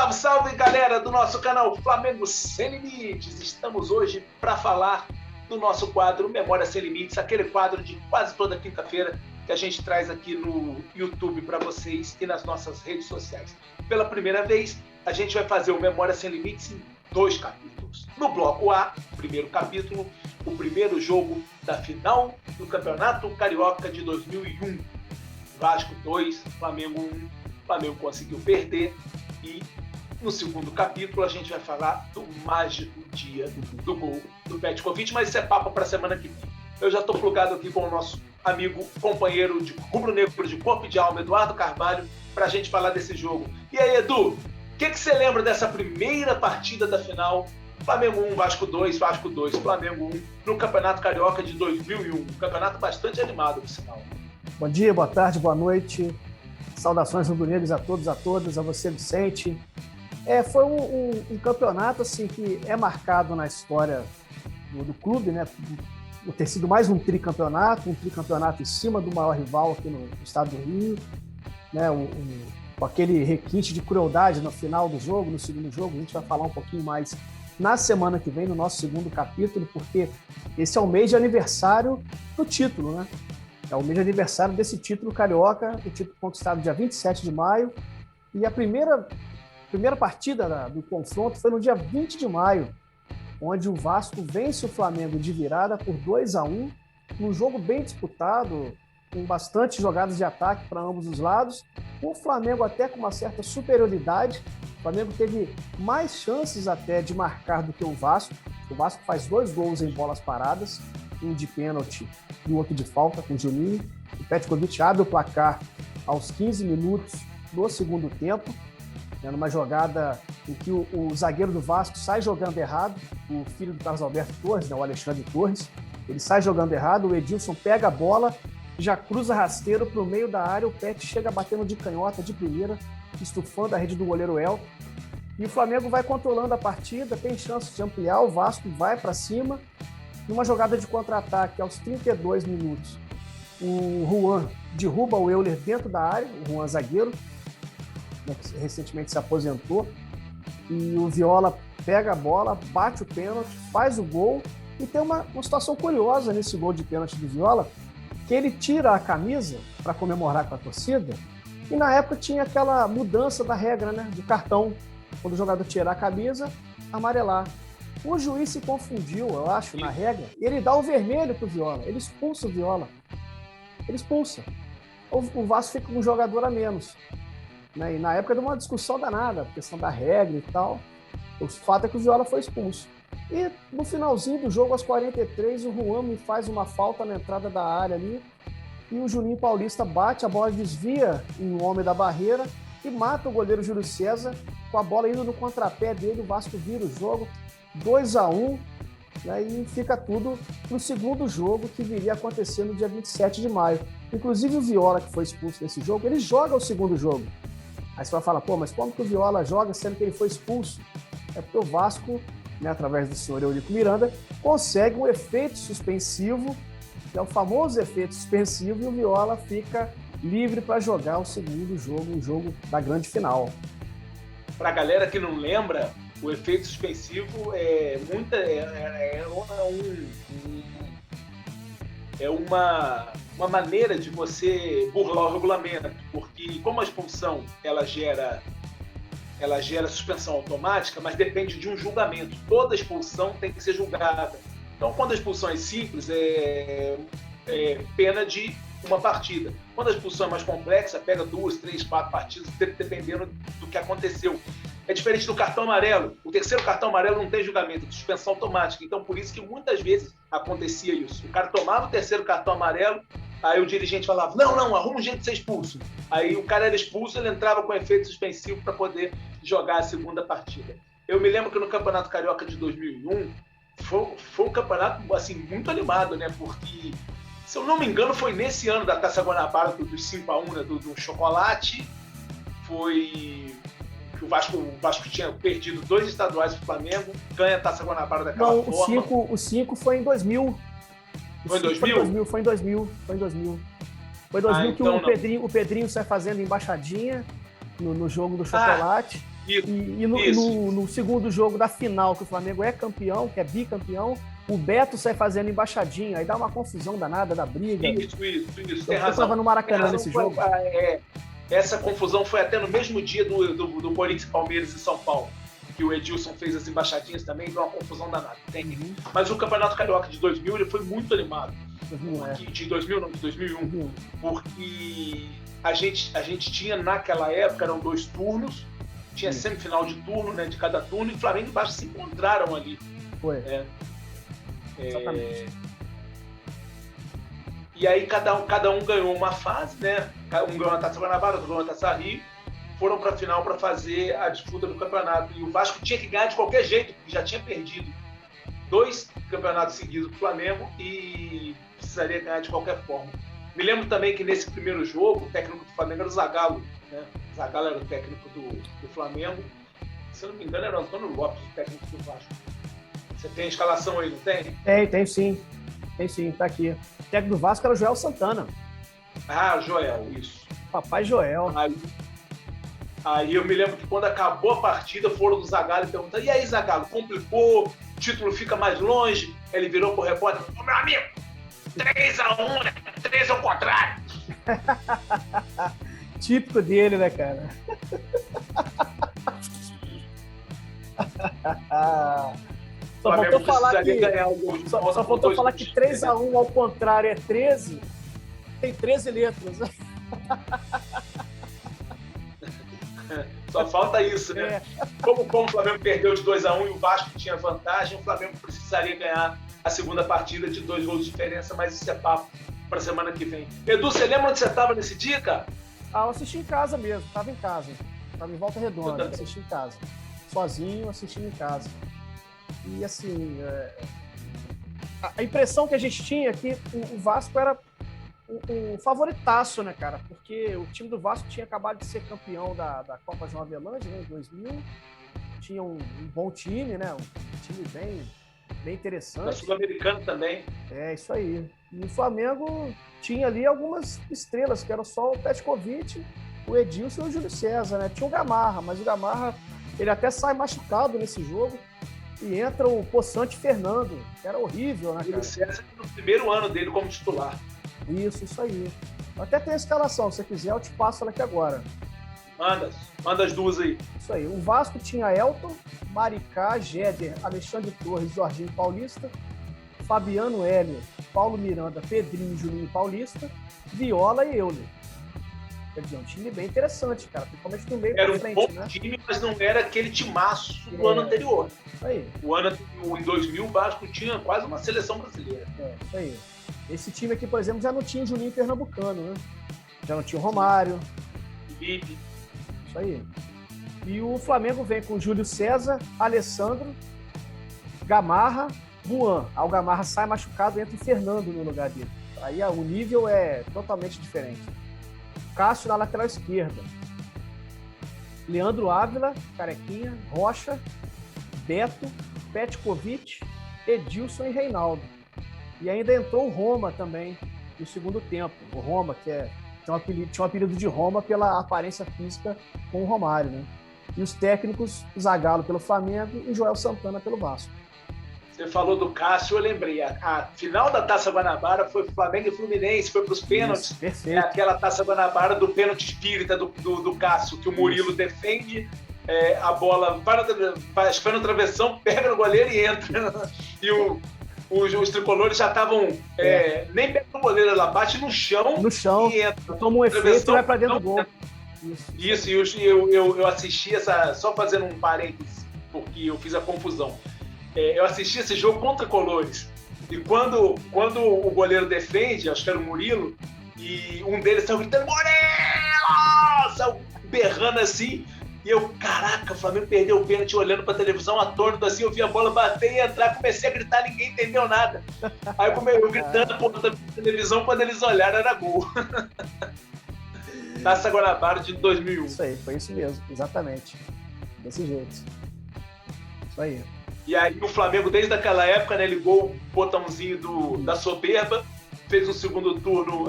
Salve, salve, galera do nosso canal Flamengo Sem Limites. Estamos hoje para falar do nosso quadro Memória Sem Limites, aquele quadro de quase toda quinta-feira que a gente traz aqui no YouTube para vocês e nas nossas redes sociais. Pela primeira vez, a gente vai fazer o Memória Sem Limites em 2 capítulos. No bloco A, primeiro capítulo, o primeiro jogo da final do Campeonato Carioca de 2001. Vasco 2, Flamengo 1. O Flamengo conseguiu perder. E no segundo capítulo a gente vai falar do mágico dia do gol do Petkovic, mas isso é papo para a semana que vem. Eu já estou plugado aqui com o nosso amigo, companheiro de rubro-negro de corpo e de alma, Eduardo Carvalho, para a gente falar desse jogo. E aí, Edu, o que você lembra dessa primeira partida da final? Flamengo 1, Vasco 2, Vasco 2, Flamengo 1, no Campeonato Carioca de 2001. Um campeonato bastante animado, por sinal. Bom dia, boa tarde, boa noite. Saudações rubro-negros a todos, a todas, a você, Vicente. Foi um campeonato assim, que é marcado na história do clube, né? Por ter sido mais um tricampeonato em cima do maior rival aqui no estado do Rio, né? Com aquele requinte de crueldade no final do jogo, no segundo jogo. A gente vai falar um pouquinho mais na semana que vem, no nosso segundo capítulo, porque esse é o mês de aniversário do título, né? É o mês de aniversário desse título carioca, o título conquistado dia 27 de maio. E a primeira partida do confronto foi no dia 20 de maio, onde o Vasco vence o Flamengo de virada por 2-1, num jogo bem disputado, com bastante jogadas de ataque para ambos os lados. O Flamengo até com uma certa superioridade. O Flamengo teve mais chances até de marcar do que o Vasco. O Vasco faz 2 gols em bolas paradas, um de pênalti e o outro de falta com o Juninho. O Petkovic abre o placar aos 15 minutos do segundo tempo, numa jogada em que o zagueiro do Vasco sai jogando errado, o filho do Carlos Alberto Torres, o Alexandre Torres, ele sai jogando errado, o Edilson pega a bola, já cruza rasteiro para o meio da área, o Pet chega batendo de canhota de primeira, estufando a rede do goleiro Elton, e o Flamengo vai controlando a partida, tem chance de ampliar, o Vasco vai para cima. Numa jogada de contra-ataque aos 32 minutos, o Juan derruba o Euler dentro da área, o Juan zagueiro, né, que recentemente se aposentou, e o Viola pega a bola, bate o pênalti, faz o gol, e tem uma situação curiosa nesse gol de pênalti do Viola, que ele tira a camisa para comemorar com a torcida, e na época tinha aquela mudança da regra, né, do cartão, quando o jogador tira a camisa, amarelar. O juiz se confundiu, eu acho, na regra, e ele dá o vermelho pro Viola, ele expulsa o Viola. Ele expulsa. O Vasco fica com um jogador a menos. Né? E na época deu uma discussão danada, a questão da regra e tal. O fato é que o Viola foi expulso. E no finalzinho do jogo, aos 43, o Juan me faz uma falta na entrada da área ali, e o Juninho Paulista bate, a bola desvia em um homem da barreira e mata o goleiro Júlio César, com a bola indo no contrapé dele, o Vasco vira o jogo. 2-1, né, e fica tudo no segundo jogo que viria a acontecer no dia 27 de maio. Inclusive o Viola, que foi expulso nesse jogo, ele joga o segundo jogo. Aí você vai falar, mas como que o Viola joga sendo que ele foi expulso? É porque o Vasco, né, através do senhor Eurico Miranda, consegue um efeito suspensivo, que é o famoso efeito suspensivo, e o Viola fica livre para jogar o segundo jogo, um jogo da grande final. Para a galera que não lembra, o efeito suspensivo é uma maneira de você burlar o regulamento, porque como a expulsão ela gera suspensão automática, mas depende de um julgamento. Toda expulsão tem que ser julgada. Então, quando a expulsão é simples, é pena de uma partida. Quando a expulsão é mais complexa, pega 2, 3, 4 partidas, dependendo do que aconteceu. É diferente do cartão amarelo. O terceiro cartão amarelo não tem julgamento, de suspensão automática. Então, por isso que muitas vezes acontecia isso. O cara tomava o terceiro cartão amarelo, aí o dirigente falava, não, arruma um jeito de ser expulso. Aí o cara era expulso, ele entrava com efeito suspensivo para poder jogar a segunda partida. Eu me lembro que no Campeonato Carioca de 2001, foi um campeonato assim, muito animado, né? Porque, se eu não me engano, foi nesse ano da Taça Guanabara, dos 5-1, né? do chocolate. Foi... O Vasco tinha perdido 2 estaduais para o Flamengo, ganha a Taça Guanabara daquela forma. O 5 foi em 2000. Foi em 2000? Foi em 2000. Foi em 2000 que então o Pedrinho sai fazendo embaixadinha no jogo do chocolate. E no segundo jogo da final, que o Flamengo é campeão, que é bicampeão, o Beto sai fazendo embaixadinha, aí dá uma confusão danada da briga. Isso. Tem razão. Eu estava no Maracanã nesse jogo. Essa confusão foi até no mesmo dia do Corinthians, Palmeiras e São Paulo, que o Edilson fez as embaixadinhas também, deu uma confusão danada. Mas o Campeonato Carioca de 2000 ele foi muito animado. De 2000 não, de 2001. Porque a gente tinha, naquela época, eram 2 turnos, tinha semifinal de turno, né, de cada turno, e Flamengo e Vasco se encontraram ali. Foi. Exatamente. E aí cada um ganhou uma fase, né? Um ganhou a Taça Guanabara, outro ganhou a Taça Rio. Foram para a final para fazer a disputa do campeonato. E o Vasco tinha que ganhar de qualquer jeito, porque já tinha perdido 2 campeonatos seguidos do Flamengo e precisaria ganhar de qualquer forma. Me lembro também que nesse primeiro jogo, o técnico do Flamengo era o Zagallo, né? O Zagallo era o técnico do Flamengo. Se eu não me engano, era o Antônio Lopes, o técnico do Vasco. Você tem a escalação aí, não tem? Tem sim. Tem sim, tá aqui. O técnico do Vasco era o Joel Santana. Joel, isso. Papai Joel. Aí eu me lembro que quando acabou a partida, foram do Zagallo e perguntaram: e aí, Zagallo, complicou? O título fica mais longe? Ele virou pro repórter: ô, meu amigo, 3-1, né? 3 ao contrário. Típico dele, né, cara? Só faltou falar que 3-1 ao contrário é 13. Tem 13 letras. Só falta isso, né? Como o Flamengo perdeu de 2-1 e o Vasco tinha vantagem, o Flamengo precisaria ganhar a segunda partida de 2 gols de diferença, mas isso é papo para a semana que vem. Edu, você lembra onde você estava nesse dia, cara? Eu assisti em casa mesmo, estava em casa. Estava em Volta Redonda, assisti em casa. Sozinho, assistindo em casa. E assim, a impressão que a gente tinha é que o Vasco era um favoritaço, né, cara? Porque o time do Vasco tinha acabado de ser campeão da Copa João Avelange, né, em 2000. Tinha um bom time, né? Um time bem interessante. Da Sul-Americana também. Isso aí. E o Flamengo tinha ali algumas estrelas, que eram só o Petkovic, o Edilson e o Júlio César, né? Tinha o Gamarra, mas o Gamarra, ele até sai machucado nesse jogo. E entra o Poçante Fernando, que era horrível, né, cara? Júlio César no primeiro ano dele como titular. Isso aí. Eu até tem a escalação, se você quiser eu te passo ela aqui agora. Manda as duas aí. Isso aí. O Vasco tinha Elton, Maricá, Jéder, Alexandre Torres, Jorginho Paulista, Fabiano Hélio, Paulo Miranda, Pedrinho, Juninho Paulista, Viola e Euler. Quer dizer, um time bem interessante, cara. Principalmente no meio pra frente, né? Era um bom time, mas não era aquele timaço do ano anterior. Isso aí. Em 2000, o Vasco tinha quase uma seleção brasileira. Isso aí. Esse time aqui, por exemplo, já não tinha o Juninho Pernambucano, né? Já não tinha o Romário. Felipe. Isso aí. E o Flamengo vem com Júlio César, Alessandro, Gamarra, Juan. Aí o Gamarra sai machucado e entra o Fernando no lugar dele. Aí o nível é totalmente diferente. Cássio na lateral esquerda. Leandro Ávila, Carequinha, Rocha, Beto, Petkovic, Edilson e Reinaldo. E ainda entrou o Roma também no segundo tempo. O Roma, que tinha um apelido de Roma pela aparência física com o Romário, né? E os técnicos, Zagallo pelo Flamengo e Joel Santana pelo Vasco. Você falou do Cássio, eu lembrei. A final da Taça Guanabara foi Flamengo e Fluminense, foi para os pênaltis. Isso, perfeito. Aquela Taça Guanabara do pênalti espírita do Cássio, que o Murilo defende a bola, vai no travessão, pega no goleiro e entra. E os tricolores já estavam nem perto do goleiro, ela bate no chão e entra. Toma um efeito e vai para dentro do gol. Isso, e eu assisti só fazendo um parênteses, porque eu fiz a confusão. Eu assisti esse jogo contra Tricolores. E quando o goleiro defende, acho que era o Murilo, e um deles saiu gritando: Murilo! Saiu berrando assim. E eu, caraca, o Flamengo perdeu o pênalti, olhando pra televisão, atônito assim, eu vi a bola bater e entrar, comecei a gritar, ninguém entendeu nada. Aí eu gritando por televisão, quando eles olharam, era gol. Taça Guanabara de 2001. Isso aí, foi isso mesmo, exatamente. Desse jeito. Isso aí. E aí o Flamengo, desde aquela época, né, ligou o botãozinho da soberba, fez um segundo turno,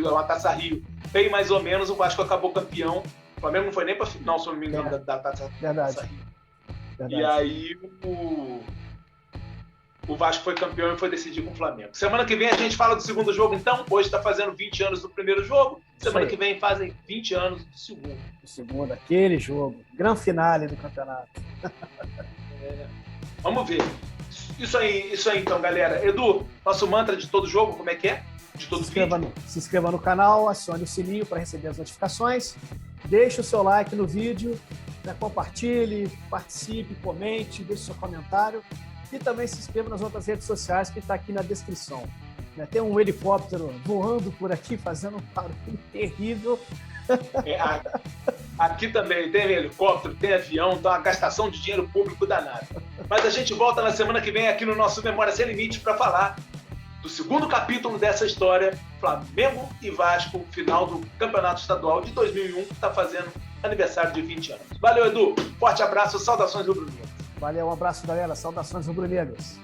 da Taça Rio, bem mais ou menos, o Vasco acabou campeão, Flamengo não foi nem para final, se eu não me engano, da Taça Rio. E aí o Vasco foi campeão e foi decidir com o Flamengo. Semana que vem a gente fala do segundo jogo, então. Hoje está fazendo 20 anos do primeiro jogo. Semana que vem fazem 20 anos do segundo. Do segundo, aquele jogo. Grande finale do campeonato. Vamos ver. Isso aí, então, galera. Edu, nosso mantra de todo jogo, como é que é? De todo vídeo? Se inscreva no canal, acione o sininho para receber as notificações. Deixe o seu like no vídeo, né? Compartilhe, participe, comente, deixe seu comentário. E também se inscreva nas outras redes sociais que está aqui na descrição. Tem um helicóptero voando por aqui, fazendo um barulho terrível. Aqui também tem helicóptero, tem avião, então uma gastação de dinheiro público danada. Mas a gente volta na semana que vem aqui no nosso Memória Sem Limite para falar do segundo capítulo dessa história, Flamengo e Vasco, final do Campeonato Estadual de 2001, que está fazendo aniversário de 20 anos. Valeu, Edu. Forte abraço, saudações rubro-negras. Valeu, um abraço, galera. Saudações rubro-negras.